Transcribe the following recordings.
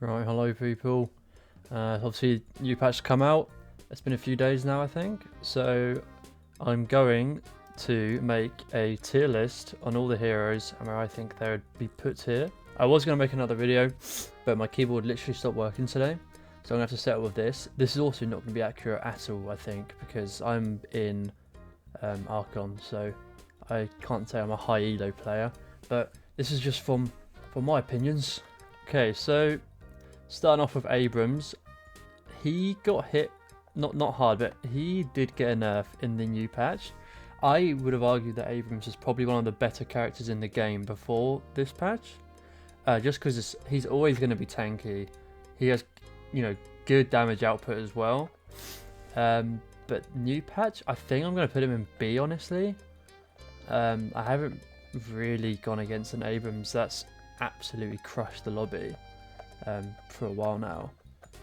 Right, hello people. Obviously, new patch come out. It's been a few days now, I think. So I'm going to make a tier list on all the heroes and where I think they would be put here. I was going to make another video, but my keyboard literally stopped working today. So I'm going to have to settle with this. This is also not going to be accurate at all, I think, because I'm in Archon, so I can't say I'm a high elo player. But this is just from my opinions. Okay, so starting off with Abrams, he got hit, not hard, but he did get a nerf in the new patch. I would have argued that Abrams is probably one of the better characters in the game before this patch, just because he's always going to be tanky. He has, good damage output as well. But new patch, I think I'm going to put him in B, honestly. I haven't really gone against an Abrams that's absolutely crushed the lobby for a while now,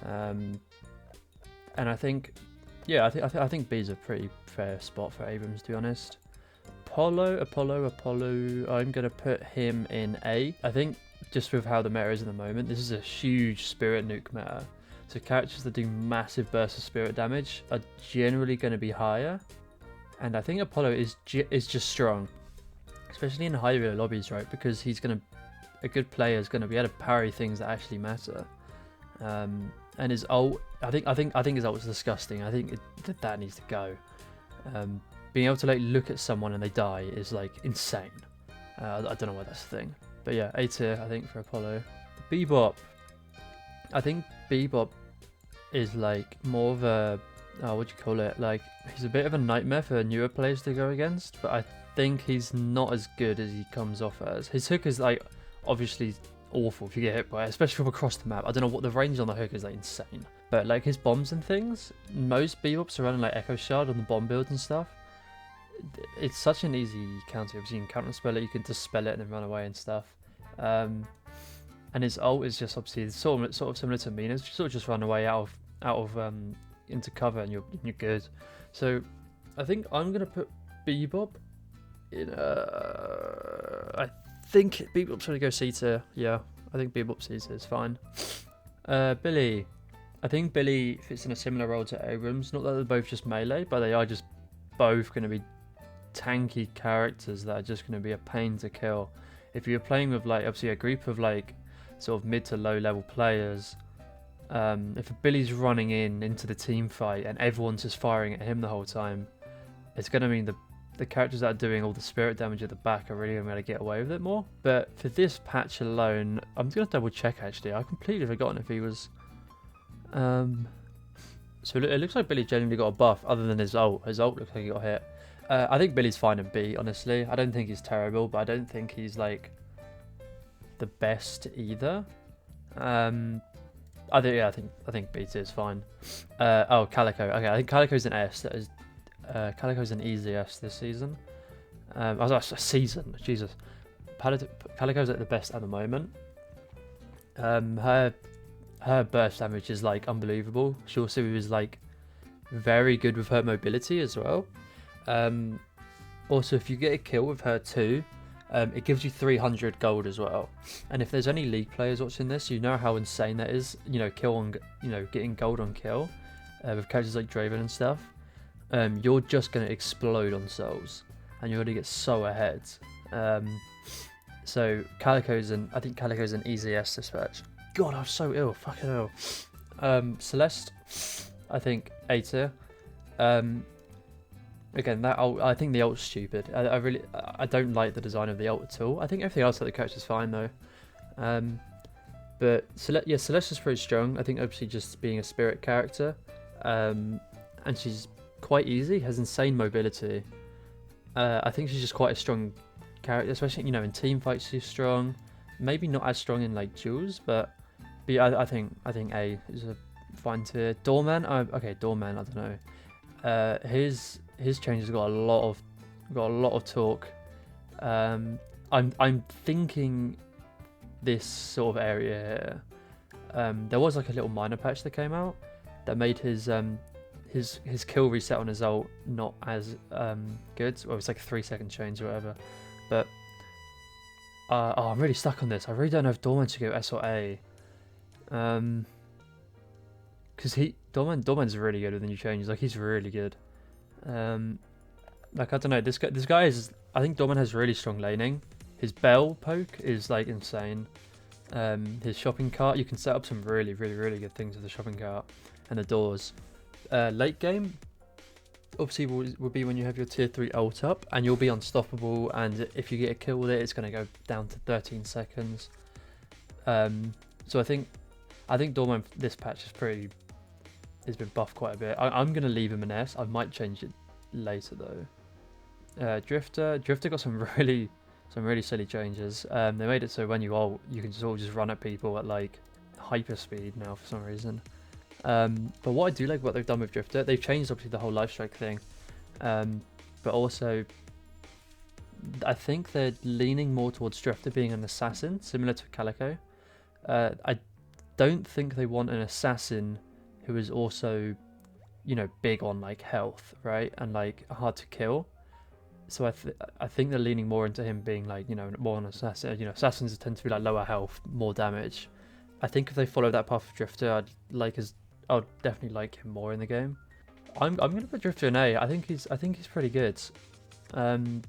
and I think, I think B's a pretty fair spot for Abrams, to be honest. Apollo, I'm gonna put him in A. I think just with how the meta is at the moment, this is a huge spirit nuke meta, so characters that do massive bursts of spirit damage are generally going to be higher, and I think Apollo is just strong, especially in high elo lobbies, right? Because a good player is going to be able to parry things that actually matter. And his ult, I think his ult is disgusting. I think that needs to go. Being able to look at someone and they die is insane. I don't know why that's the thing, but yeah, A tier I think for Apollo. Bebop, I think Bebop is more of a what do you call it? He's a bit of a nightmare for newer players to go against, but I think he's not as good as he comes off as. His hook is obviously awful if you get hit by it, especially from across the map. I don't know what the range on the hook is, insane. But his bombs and things, most Bebops are running Echo Shard on the bomb builds and stuff. It's such an easy counter. You can counter spell it, you can dispel it and then run away and stuff. And his ult is just obviously sort of similar to Mina. You sort of just run away out of into cover and you're good. So I think I'm gonna put Bebop in I think Bebop's going to go C tier. Yeah, I think Bebop C tier is fine. Billy. I think Billy fits in a similar role to Abrams. Not that they're both just melee, but they are just both going to be tanky characters that are just going to be a pain to kill. If you're playing with obviously a group of sort of mid to low level players, if Billy's running into the team fight and everyone's just firing at him the whole time, it's going to mean the characters that are doing all the spirit damage at the back are really going to get away with it more. But for this patch alone, I'm going to double check actually. I've completely forgotten if he was... So it looks like Billy genuinely got a buff other than his ult. His ult looks like he got hit. I think Billy's fine in B, honestly. I don't think he's terrible, but I don't think he's the best either. I think B tier is fine. Calico. Okay, I think Calico's an S. That is... Calico's an easy S this season. I was a season, Jesus. Calico's the best at the moment. Her burst damage is unbelievable. She also is very good with her mobility as well. Also, if you get a kill with her too, it gives you 300 gold as well. And if there's any League players watching this, you know how insane that is. Kill on, getting gold on kill with characters like Draven and stuff. You're just going to explode on souls and you're going to get so ahead. So I think Calico's an easy S this patch. God, I'm so ill, fucking ill. Celeste, I think A tier. Again, that ult, I think the ult's stupid. I don't like the design of the ult at all. I think everything else about the character's fine though. But Celeste is pretty strong. I think obviously just being a spirit character, and she's quite easy, has insane mobility. I think she's just quite a strong character, especially in team fights. She's strong, maybe not as strong in duels, but I think A is a fine tier. Doorman, Doorman, I don't know. His change has got a lot of talk. I'm thinking this sort of area here. There was a little minor patch that came out that made his kill reset on his ult not as good. Well, it's a 3-second change or whatever. But I'm really stuck on this. I really don't know if Doorman should go S or A. Because Doorman's really good with the new changes. Like, he's really good. Like, I don't know, this guy is, I think Doorman has really strong laning. His bell poke is like insane. His shopping cart, you can set up some really really good things with the shopping cart and the doors. Late game obviously will be when you have your tier 3 ult up and you'll be unstoppable, and if you get a kill with it, it's going to go down to 13 seconds. So I think Doorman this patch has been buffed quite a bit. I'm going to leave him an S. I might change it later though. Drifter got some really silly changes. They made it so when you ult, you can just run at people at like hyper speed now for some reason. But what I do like what they've done with Drifter, they've changed obviously the whole life strike thing, but also I think they're leaning more towards Drifter being an assassin, similar to Calico. I don't think they want an assassin who is also, you know, big on like health, right, and like hard to kill. So I think they're leaning more into him being like, you know, more an assassin. You know, assassins tend to be like lower health, more damage. I think if they follow that path of Drifter, I'd definitely like him more in the game. I'm gonna put Drifter in A. I think he's pretty good. Again,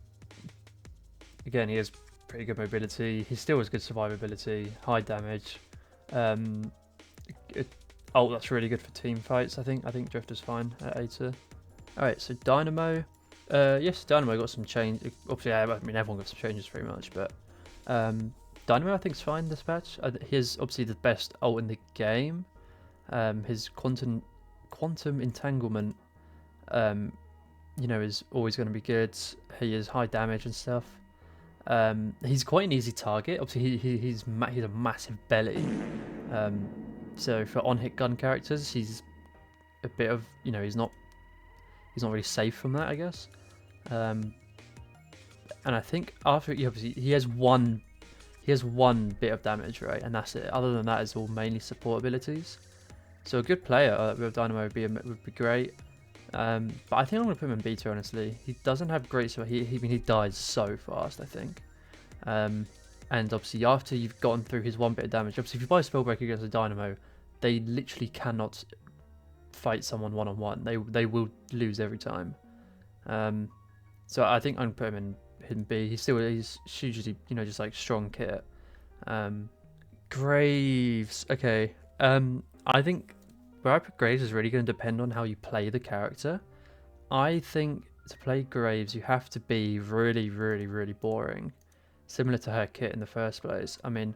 he has pretty good mobility. He still has good survivability, high damage. That's really good for team fights. I think Drifter's fine at A tier. All right, so Dynamo. Yes, Dynamo got some change. Obviously, I mean everyone got some changes pretty much, but Dynamo I think is fine this patch. He has obviously the best ult in the game. His quantum entanglement, you know, is always going to be good. He is high damage and stuff. He's quite an easy target. Obviously, he's a massive belly. So for on-hit gun characters, he's a bit of, you know, he's not really safe from that, I guess. And I think after he has one bit of damage, right, and that's it. Other than that, it's all mainly support abilities. So a good player with Dynamo would be great. But I think I'm gonna put him in beta, honestly. He doesn't have great, so he dies so fast, I think. And obviously after you've gotten through his one bit of damage, obviously if you buy a Spellbreaker against a Dynamo, they literally cannot fight someone one-on-one. They will lose every time. So I think I'm gonna put him in B. He's hugely, you know, just like strong kit. Graves. Okay. I think where I put Graves is really going to depend on how you play the character. I think to play Graves, you have to be really boring, similar to her kit in the first place. I mean,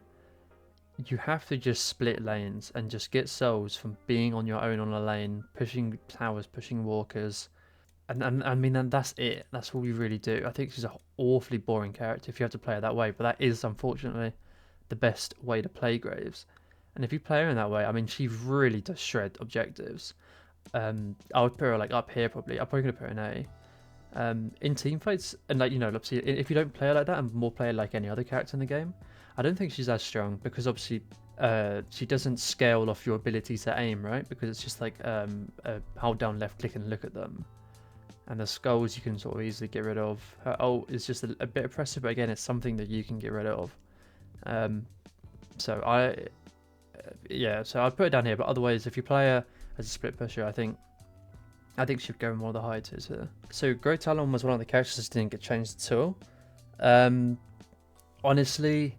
you have to just split lanes and just get souls from being on your own on a lane, pushing towers, pushing walkers, and I mean, that's it. That's all you really do. I think she's an awfully boring character if you have to play her that way, but that is unfortunately the best way to play Graves. And if you play her in that way, I mean, she really does shred objectives. I would put her like up here probably. I'm probably gonna put her in A. In team fights, and like, you know, obviously if you don't play her like that and more play her like any other character in the game, I don't think she's as strong because obviously she doesn't scale off your ability to aim, right? Because it's just like hold down left click and look at them. And the skulls you can sort of easily get rid of. Her ult is just a bit oppressive, but again, it's something that you can get rid of. So I'd put it down here, but otherwise, if you play her as a split pusher, I think she'd go in one of the high tiers here. So Talon was one of the characters that didn't get changed at all. Honestly,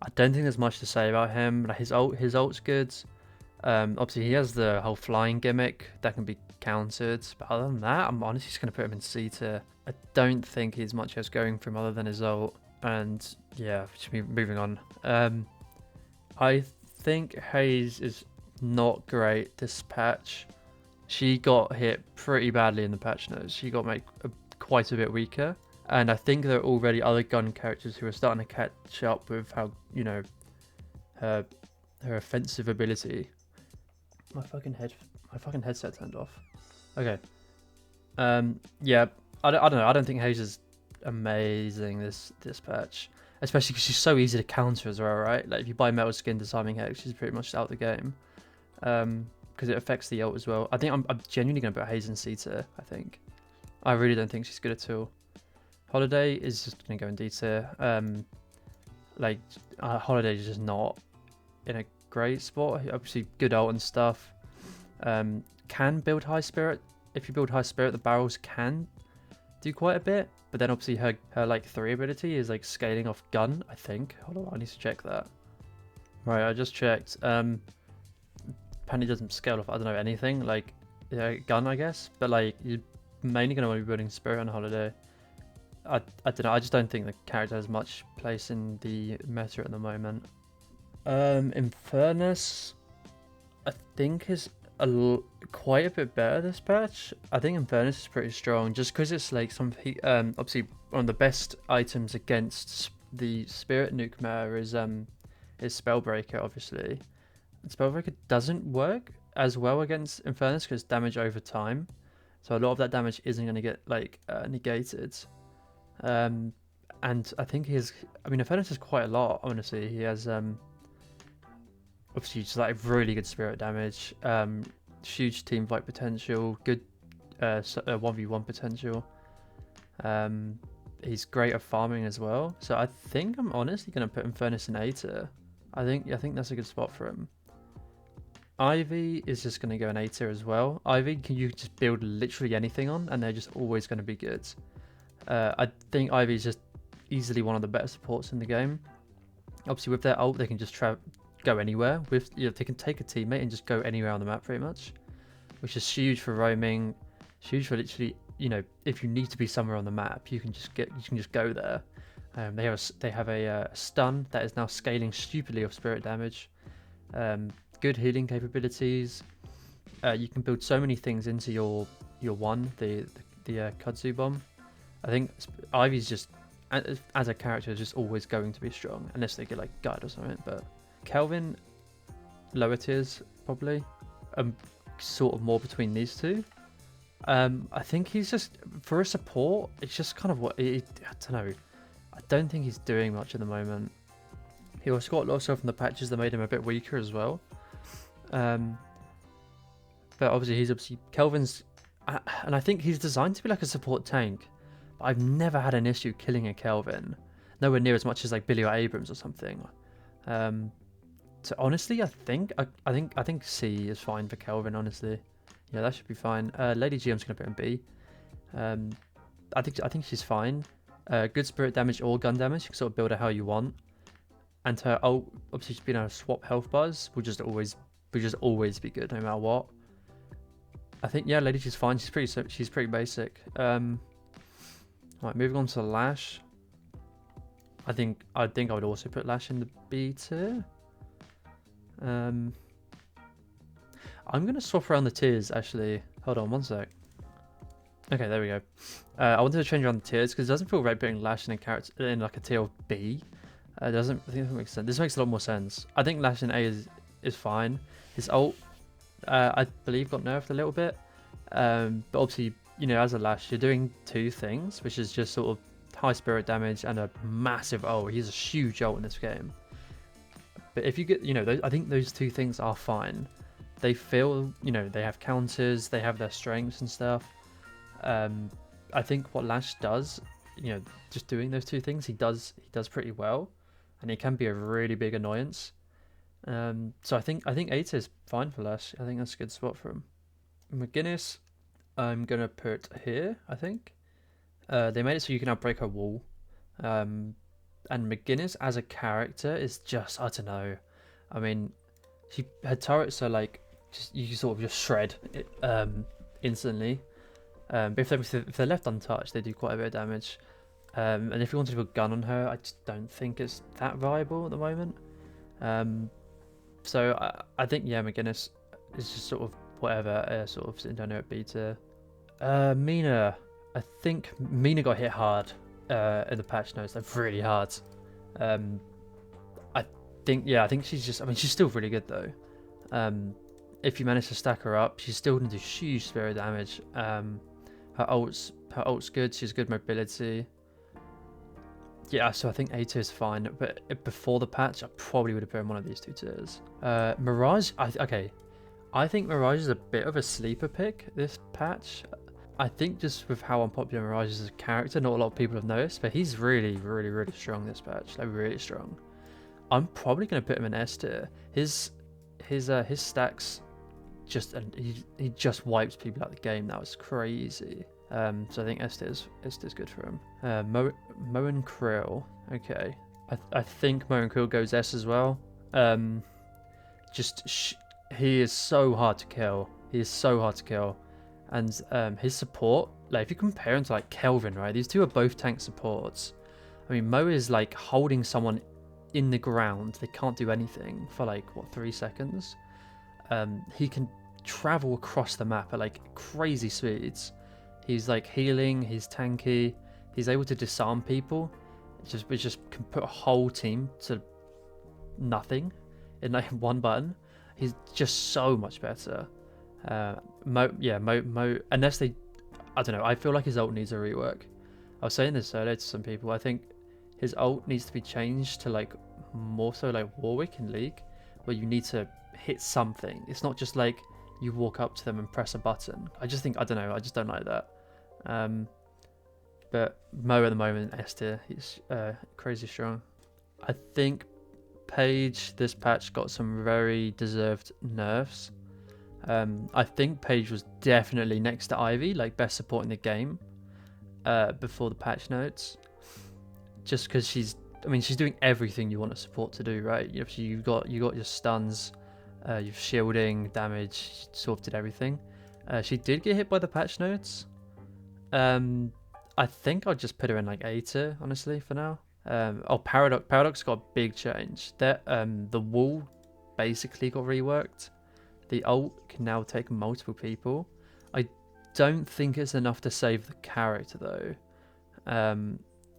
I don't think there's much to say about him. Like his ult's good. Obviously, he has the whole flying gimmick that can be countered, but other than that, I'm honestly just going to put him in C tier. I don't think he's much else going for him other than his ult, and yeah, just moving on. I think Haze is not great this patch. She got hit pretty badly in the patch notes. She got made quite a bit weaker, and I think there are already other gun characters who are starting to catch up with how, you know, her offensive ability. My fucking headset turned off. Okay. Yeah, I don't know. I don't think Haze is amazing this patch, especially because she's so easy to counter as well, right? Like if you buy Metal Skin Disarming Hex, she's pretty much out the game. Because it affects the ult as well. I think I'm genuinely going to put Haze in C tier, I think. I really don't think she's good at all. Holliday is just going to go in D tier. Holliday is just not in a great spot. Obviously, good ult and stuff. Can build high spirit. If you build high spirit, the barrels can do quite a bit. But then obviously her like 3 ability is like scaling off gun, I think. Hold on, I need to check that. Right, I just checked. Apparently doesn't scale off, I don't know, anything. Like, yeah, gun, I guess. But like, you're mainly going to want to be building spirit on Holiday. I don't know, I just don't think the character has much place in the meta at the moment. Infernus, I think is quite a bit better this patch. I think Infernus is pretty strong just because it's like obviously one of the best items against the spirit nuke meta is Spellbreaker, obviously. Spellbreaker doesn't work as well against Infernus because damage over time, so a lot of that damage isn't going to get like negated. And I think Infernus has quite a lot, honestly. He has obviously just like really good spirit damage, huge team fight potential, good 1v1 potential. He's great at farming as well, so I think I'm honestly going to put Infernus in A tier. I think that's a good spot for him. Ivy is just going to go in A tier as well. Ivy you just build literally anything on and they're just always going to be good. I think Ivy is just easily one of the better supports in the game. Obviously with their ult they can just go anywhere. They can take a teammate and just go anywhere on the map pretty much, which is huge for roaming, huge for literally, if you need to be somewhere on the map, you can just go there. They have a stun that is now scaling stupidly off spirit damage. Good healing capabilities. You can build so many things into your the kudzu bomb. I think Ivy's just as a character is just always going to be strong unless they get like guide or something. But Kelvin, lower tiers probably. Sort of more between these two. I think he's just, for a support, it's just kind of I don't know. I don't think he's doing much at the moment. He also got a lot of stuff from the patches that made him a bit weaker as well. But obviously Kelvin's, and I think he's designed to be like a support tank. But I've never had an issue killing a Kelvin. Nowhere near as much as like Billy or Abrams or something. So honestly, I think C is fine for Kelvin. Honestly, yeah, that should be fine. Lady GM's gonna put in B. I think she's fine. Good spirit damage or gun damage. You can sort of build her how you want. And her ult, obviously, she's being able to swap health bars will just always be good no matter what. I think Lady G's fine. She's pretty basic. Right, moving on to Lash. I think I would also put Lash in the B tier. I'm gonna swap around the tiers actually. Hold on one sec. Okay, there we go. I wanted to change around the tiers because it doesn't feel right putting Lash in a character in like a tier of B. I think that makes sense. This makes a lot more sense. I think Lash in A is fine. His ult, I believe, got nerfed a little bit. But obviously, as a Lash, you're doing two things, which is just sort of high spirit damage and a massive ult. He's a huge ult in this game. But if you get, I think those two things are fine. They feel, they have counters, they have their strengths and stuff. I think what Lash does, just doing those two things, he does pretty well, and it can be a really big annoyance. So I think 8 is fine for Lash. I think that's a good spot for him. McGinnis, I'm gonna put here. I think they made it so you can now break her wall. And McGinnis as a character is just, I don't know. I mean, her turrets are like you sort of just shred it, instantly. But if they're left untouched, they do quite a bit of damage. And if you wanted to put a gun on her, I just don't think it's that viable at the moment. So I think McGinnis is just sort of whatever, sort of sitting down there at B tier. Mina, I think Mina got hit hard in the patch notes, like really hard. I think she's just, she's still really good though. If you manage to stack her up, she's still gonna do huge spirit damage. Her ult's good. She's good mobility. Yeah, so I think A tier is fine. But before the patch, I probably would have put in one of these two tiers. Mirage, I think Mirage is a bit of a sleeper pick this patch. I think just with how unpopular Mirage is as a character, not a lot of people have noticed, but he's really, really, really strong this patch. Like really strong. I'm probably going to put him in S tier. His his stacks just, and he just wipes people out of the game. That was crazy. So I think Esther's good for him. Mo and Krill. Okay. I think Mo and Krill goes S as well. He is so hard to kill. He is so hard to kill. And his support, like if you compare him to like Kelvin, right? These two are both tank supports. I mean, Mo is like holding someone in the ground. They can't do anything for like, what, 3 seconds? He can travel across the map at like crazy speeds. He's like healing, he's tanky, he's able to disarm people. We just can put a whole team to nothing in like one button. He's just so much better. Mo, unless they, I don't know, I feel like his ult needs a rework. I was saying this earlier to some people, I think his ult needs to be changed to like more so like Warwick in League, where you need to hit something. It's not just like you walk up to them and press a button. I just don't know, I just don't like that. But Mo at the moment, S tier, he's crazy strong. I think Paige this patch got some very deserved nerfs. I think Paige was definitely next to Ivy, like best support in the game before the patch notes. Just because she's doing everything you want a support to do, right? You've got your stuns, you've shielding, damage, she sort of did everything. She did get hit by the patch notes. I think I'll just put her in like A tier, honestly, for now. Paradox got a big change. The wall basically got reworked. The ult can now take multiple people. I don't think it's enough to save the character though.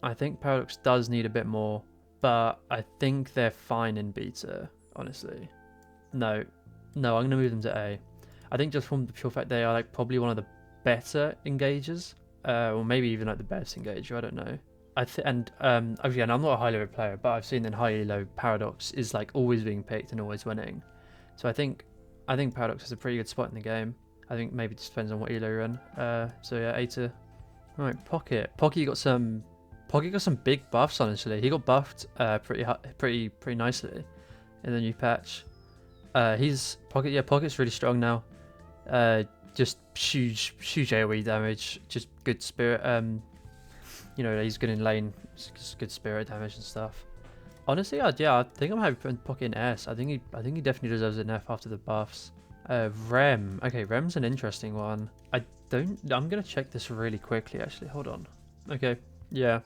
I think Paradox does need a bit more, but I think they're fine in beta, honestly. No, I'm going to move them to A. I think just from the pure fact they are like probably one of the better engagers. Or maybe even like the best engager, I don't know. Again, I'm not a high level player, but I've seen in high elo Paradox is like always being picked and always winning. So I think Paradox has a pretty good spot in the game. I think maybe it just depends on what elo you're in. So yeah, A tier. Right, Pocket got some big buffs, honestly. He got buffed pretty nicely in the new patch. Pocket's really strong now. Just huge AoE damage, just good spirit. He's good in lane, just good spirit damage and stuff. Honestly, I think I'm happy putting Pocket in S. I think he definitely deserves an F after the buffs. Rem. Okay, Rem's an interesting one. I'm gonna check this really quickly actually. Hold on. Okay, yeah.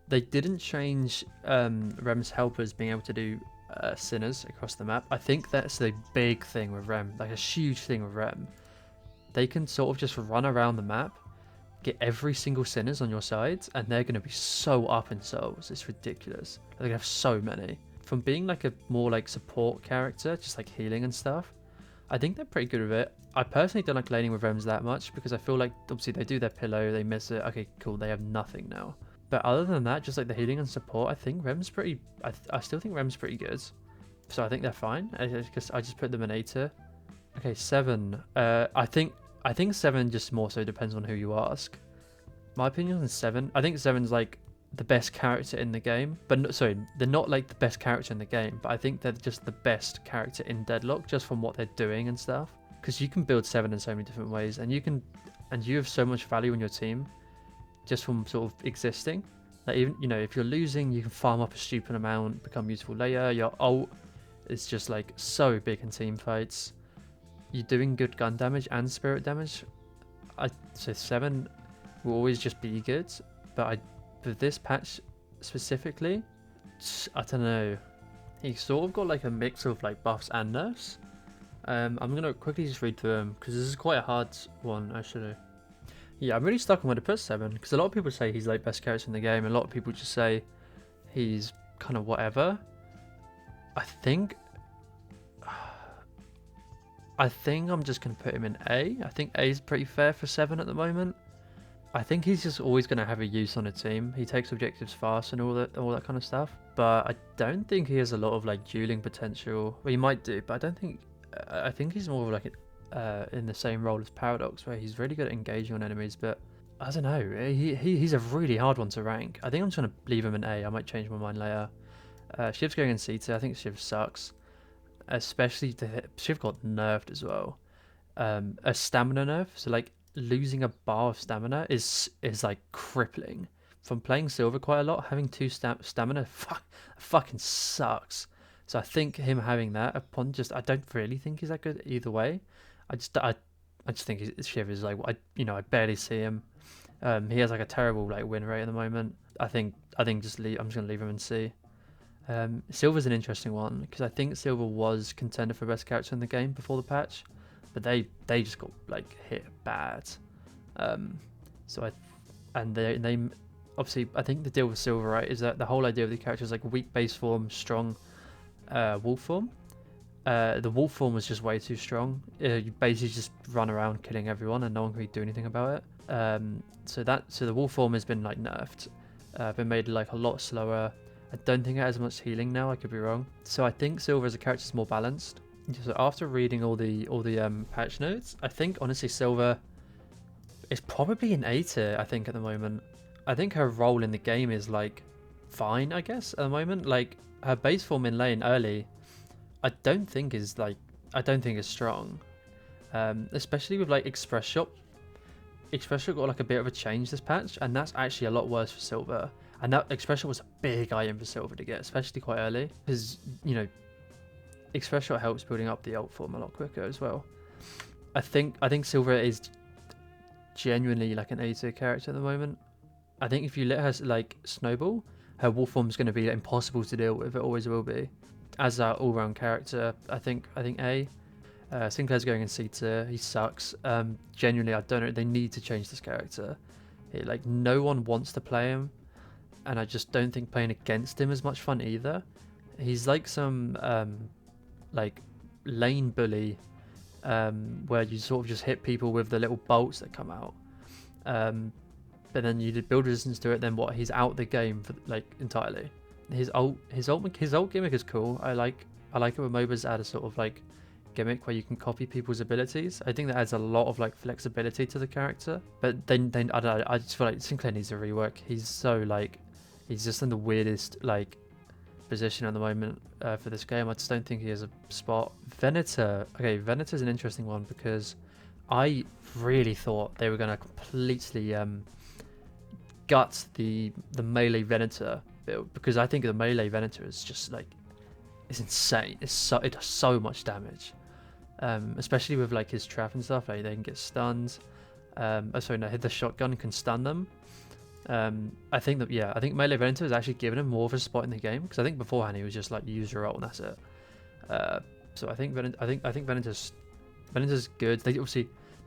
They didn't change Rem's helpers being able to do sinners across the map. I think that's the big thing with Rem, like a huge thing with Rem. They can sort of just run around the map, get every single sinners on your sides, and they're going to be so up in souls. It's ridiculous. They're going to have so many. From being like a more like support character, just like healing and stuff, I think they're pretty good with it. I personally don't like laning with Rems that much because I feel like obviously they do their pillow, they miss it. Okay, cool, they have nothing now. But other than that, just like the healing and support, I think Rem's pretty... I still think Rem's pretty good. So I think they're fine. I just put them in A tier. Okay, 7. I think 7 just more so depends on who you ask. My opinion on 7, I think 7's like the best character in the game. But sorry, they're not like the best character in the game, but I think they're just the best character in Deadlock just from what they're doing and stuff. Because you can build 7 in so many different ways, and you have so much value in your team just from sort of existing. Like even, if you're losing, you can farm up a stupid amount, become useful later. Your ult is just like so big in team fights. You're doing good gun damage and spirit damage. I'd say 7 will always just be good, but for this patch specifically, I don't know. He sort of got like a mix of like buffs and nerfs. I'm gonna quickly just read through them because this is quite a hard one actually. Yeah, I'm really stuck on where to put 7 because a lot of people say he's like best character in the game. A lot of people just say he's kind of whatever. I think I'm just going to put him in A. I think A is pretty fair for 7 at the moment. I think he's just always going to have a use on a team. He takes objectives fast and all that kind of stuff. But I don't think he has a lot of like dueling potential. Well, he might do, but I don't think... I think he's more like in the same role as Paradox, where he's really good at engaging on enemies. But I don't know. He's a really hard one to rank. I think I'm just going to leave him in A. I might change my mind later. Shiv's going in C tier. I think Shiv sucks. especially Shiv got nerfed as well. A stamina nerf, so like losing a bar of stamina is like crippling. From playing silver quite a lot, having 2 stamina fucking sucks. So I think him having that upon I don't really think he's that good either way. I just think Shiv is like I barely see him. He has like a terrible like win rate at the moment. I think I'm just gonna leave him and see. Silver's an interesting one because I think Silver was contender for best character in the game before the patch, but they just got like hit bad. They obviously, I think the deal with Silver, right, is that the whole idea of the character is like weak base form, strong wolf form. The wolf form was just way too strong. You basically just run around killing everyone and no one can really do anything about it. So the wolf form has been like nerfed, been made like a lot slower. I don't think it has much healing now. I could be wrong. So I think Silver as a character is more balanced. So after reading all the patch notes, I think honestly Silver is probably an A tier. I think at the moment. I think her role in the game is like fine, I guess, at the moment. Like her base form in lane early, I don't think is strong. Especially with like Express Shop. Express Shop got like a bit of a change this patch, and that's actually a lot worse for Silver. And that Express Shot was a big item for Silver to get, especially quite early, because Express Shot helps building up the ult form a lot quicker as well. I think Silver is genuinely like an A tier character at the moment. I think if you let her like snowball, her wolf form is going to be impossible to deal with. It always will be. As our all-round character, I think A. Sinclair's going in C tier. He sucks. Genuinely, I don't know. They need to change this character. Like no one wants to play him, and I just don't think playing against him is much fun either. He's like some like lane bully, where you sort of just hit people with the little bolts that come out. But then you did build resistance to it. Then what? He's out the game for like entirely. His ult gimmick is cool. I like it when MOBAs add a sort of like gimmick where you can copy people's abilities. I think that adds a lot of like flexibility to the character. But then I don't know, I just feel like Sinclair needs a rework. He's just in the weirdest like position at the moment for this game. I just don't think he has a spot. Venator. Okay, Venator's an interesting one because I really thought they were going to completely gut the melee Venator build, because I think the melee Venator is just like, it's insane. It does so much damage, especially with like his trap and stuff. Like they can get stunned. The shotgun can stun them. I think melee Venator has actually given him more of a spot in the game, because I think beforehand he was just like use your ult and that's it. So I think Venator's good.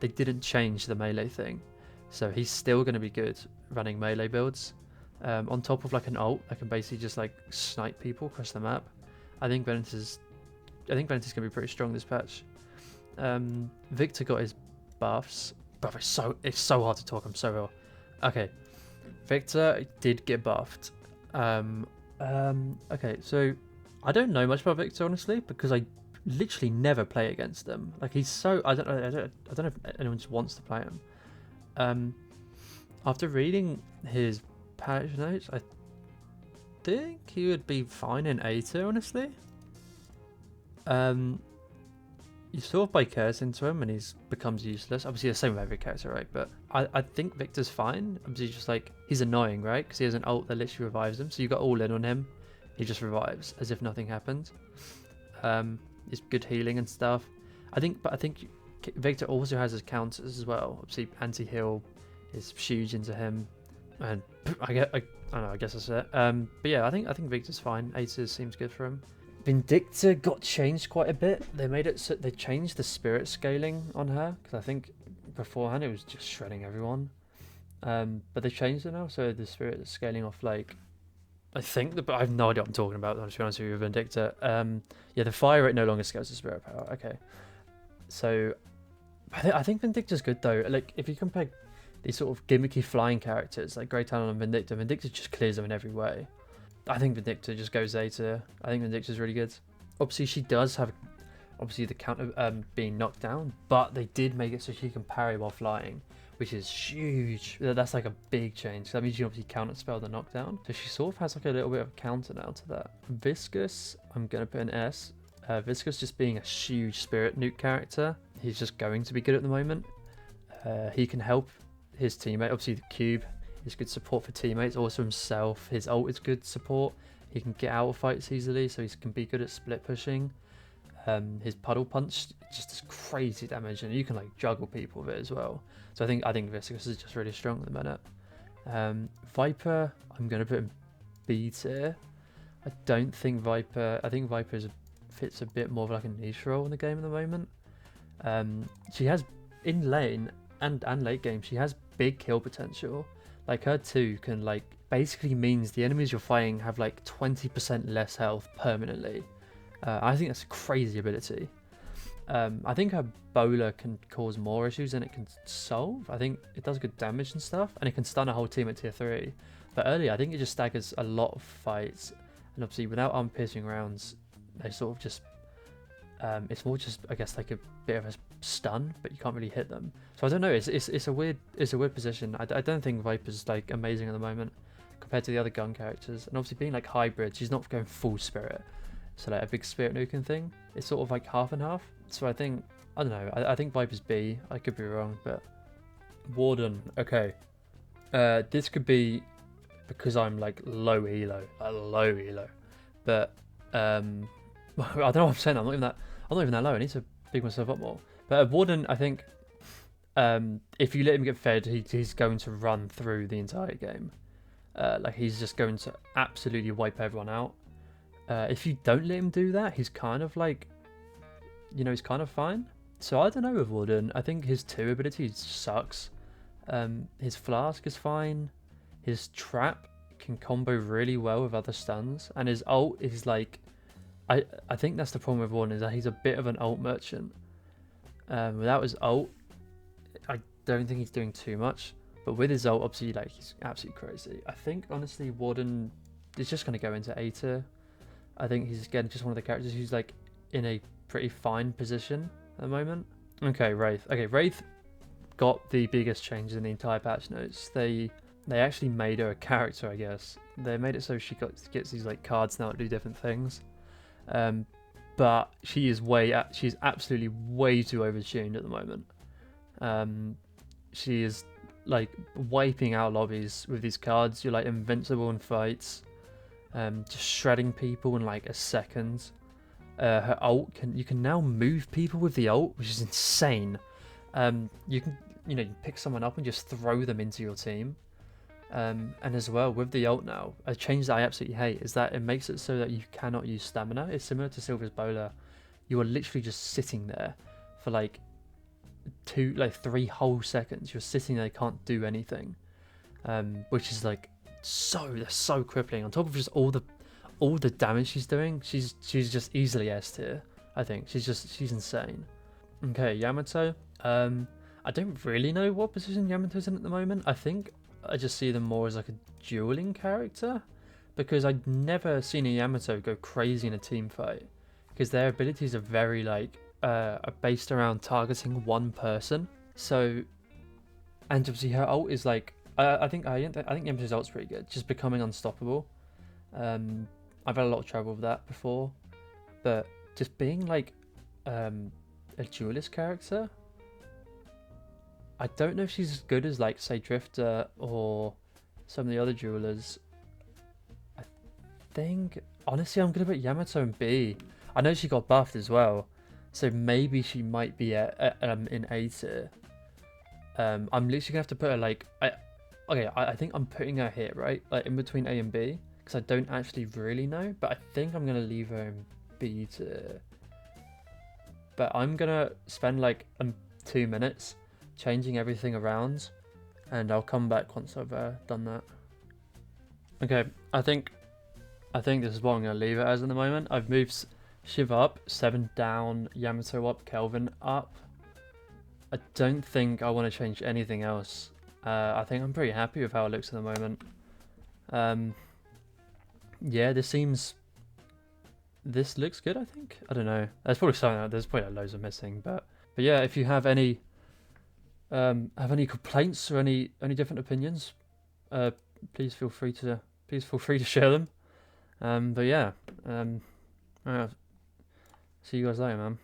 They didn't change the melee thing, so he's still going to be good running melee builds. On top of like an ult that can basically just like snipe people across the map. I think Venator's going to be pretty strong this patch. Victor got his buffs. But it's so hard to talk. I'm so ill. Okay, Victor did get buffed. Okay, so I don't know much about Victor honestly, because I literally never play against him. Like he's so I don't know if anyone just wants to play him. After reading his patch notes, I think he would be fine in A tier honestly. You sort of buy curse into him and he becomes useless. Obviously the same with every character, right? But I think Victor's fine. Obviously just like, he's annoying, right? Because he has an ult that literally revives him. So you got all in on him. He just revives as if nothing happened. He's good healing and stuff. I think Victor also has his counters as well. Obviously anti-heal is huge into him. And I don't know, I guess that's it. But yeah, I think Victor's fine. A tier seems good for him. Vindicta got changed quite a bit. They made it so they changed the spirit scaling on her, because I think beforehand it was just shredding everyone. But they changed it now, so the spirit is scaling off like, I have no idea what I'm talking about. I'm just honest with you, Vindicta. Yeah, the fire rate no longer scales the spirit power. Okay, so I think Vindicta's good though. Like if you compare these sort of gimmicky flying characters like Grey Talon and Vindicta just clears them in every way. I think Vindicta just goes A tier. I think Vindicta's really good. Obviously, she does have the counter being knocked down, but they did make it so she can parry while flying, which is huge. That's like a big change. That means you obviously counter spell the knockdown. So she sort of has like a little bit of a counter now to that. Viscous, I'm gonna put an S. Viscous just being a huge spirit nuke character. He's just going to be good at the moment. He can help his teammate. Obviously, the cube is good support for teammates. Also himself, his ult is good support. He can get out of fights easily, so he can be good at split pushing. His puddle punch just does crazy damage, and you can like juggle people with it as well. So I think Viscous is just really strong at the minute. Vyper, I'm gonna put in B tier. I don't think Vyper. I think Vyper fits a bit more of like a niche role in the game at the moment. She has in lane and late game. She has big kill potential. Like her 2 can like basically means the enemies you're fighting have like 20% less health permanently. I think that's a crazy ability. I think her bowler can cause more issues than it can solve. I think it does good damage and stuff, and it can stun a whole team at tier 3. But earlier, I think it just staggers a lot of fights, and obviously without arm-piercing rounds, they sort of just it's more just, I guess, like a bit of a stun, but you can't really hit them. So I don't know. It's a weird position. I don't think Viper's like amazing at the moment compared to the other gun characters, and obviously being like hybrid, she's not going full spirit. So like a big spirit nuking thing, it's sort of like half and half. So I think, I don't know, I think Viper's B. I could be wrong, but Warden. Okay, this could be because I'm like low elo, but I don't know what I'm saying. I'm not even that low. I need to big myself up more. But Warden, I think, if you let him get fed, he's going to run through the entire game. Like he's just going to absolutely wipe everyone out. If you don't let him do that, he's kind of like, he's kind of fine. So I don't know with Warden. I think his 2 ability sucks. His flask is fine. His trap can combo really well with other stuns, and his ult is like, I think that's the problem with Warden, is that he's a bit of an ult merchant. Without his ult, I don't think he's doing too much. But with his ult, obviously, like he's absolutely crazy. I think honestly, Warden is just gonna go into A tier. I think he's again just one of the characters who's like in a pretty fine position at the moment. Okay, Wraith. Okay, Wraith got the biggest changes in the entire patch notes. They actually made her a character, I guess. They made it so she gets these like cards now that do different things. But she's absolutely way too overtuned at the moment. She is like wiping out lobbies with these cards. You're like invincible in fights. Just shredding people in like a second. Her ult you can now move people with the ult, which is insane. You can you pick someone up and just throw them into your team. And as well with the ult now, a change that I absolutely hate is that it makes it so that you cannot use stamina. It's similar to Silver's bowler. You are literally just sitting there for like 3 whole seconds. You're sitting there, can't do anything, which is like so crippling. On top of just all the damage she's doing, she's just easily S tier. I think she's insane. Okay, Yamato. I don't really know what position Yamato's in at the moment. I think I just see them more as like a dueling character, because I'd never seen a Yamato go crazy in a team fight, because their abilities are very like are based around targeting one person. So, and obviously her ult is like I think Yamato's ult's pretty good, just becoming unstoppable. I've had a lot of trouble with that before, but just being like a duelist character, I don't know if she's as good as like say Drifter or some of the other duelers. I think honestly I'm gonna put Yamato in B. I know she got buffed as well, so maybe she might be in A tier. I'm literally gonna have to put her like I think I'm putting her here, right, like in between A and B, because I don't actually really know, but I think I'm gonna leave her in B tier. But I'm gonna spend like 2 minutes changing everything around, and I'll come back once I've done that. Okay, I think this is what I'm going to leave it as at the moment. I've moved Shiv up, 7 down, Yamato up, Kelvin up. I don't think I want to change anything else. I think I'm pretty happy with how it looks at the moment. Yeah, this looks good, I think. I don't know. There's probably loads of missing, but yeah, if you have any complaints or any different opinions, please feel free to share them. But yeah, See you guys later, man.